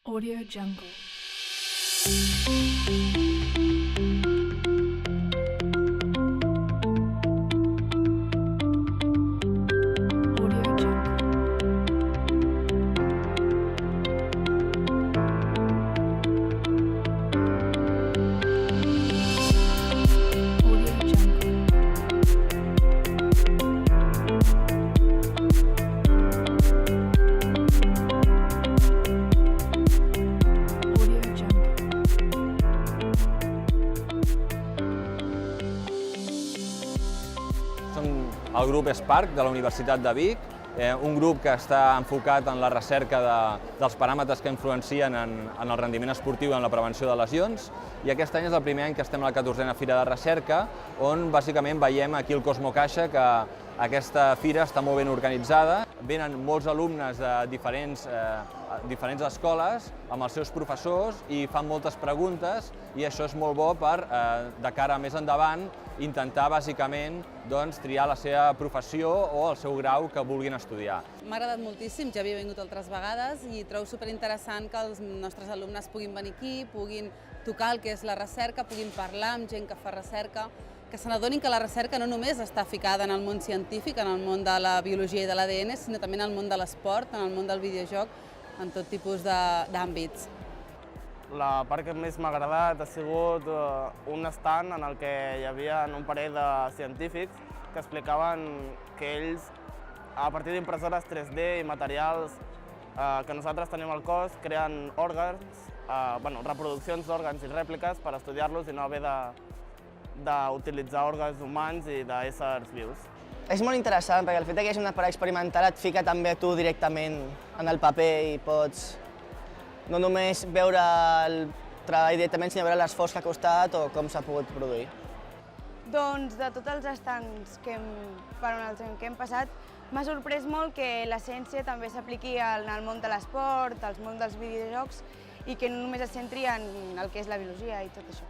Audio Jungle. Audio Jungle. Audio Jungle. Audio Jungle. Som el grup Spark de la Universitat de Vic, un grup que està enfocat en la recerca dels paràmetres que influencien en el rendiment esportiu i en la prevenció de lesions, i aquest any és el primer any que estem a la 14a Fira de Recerca, on bàsicament veiem aquí el Cosmo Caixa que aquesta fira està molt ben organitzada. Venen molts alumnes de diferents escoles amb els seus professors i fan moltes preguntes, i això és molt bo per, de cara a més endavant, intentar bàsicament triar la seva professió o el seu grau que vulguin estudiar. M'ha agradat moltíssim, ja havia vingut altres vegades i trobo superinteressant que els nostres alumnes puguin venir aquí, puguin tocar el que és la recerca, puguin parlar amb gent que fa recerca, que se n'adonin que la recerca no només està ficada en el món científic, en el món de la biologia i de l'ADN, sinó també en el món de l'esport, en el món del videojoc, en tot tipus d'àmbits. La part que més m'ha agradat ha sigut un stand en el que hi havia un parell de científics que explicaven que ells, a partir d'impressores 3D i materials que nosaltres tenim al cos, creen òrgans, reproduccions d'òrgans i rèpliques per estudiar-los i no haver d'utilitzar òrgans humans i d'éssers vius. És molt interessant perquè el fet que hi hagi una part experimental et fica també tu directament en el paper i pots no només veure el treball directament, sinó veure l'esforç que ha costat o com s'ha pogut produir. Doncs de tots els estands per on els hem passat, m'ha sorprès molt que la ciència també s'apliqui en el món de l'esport, al món dels videojocs, i que no només es centri en el que és la biologia i tot això.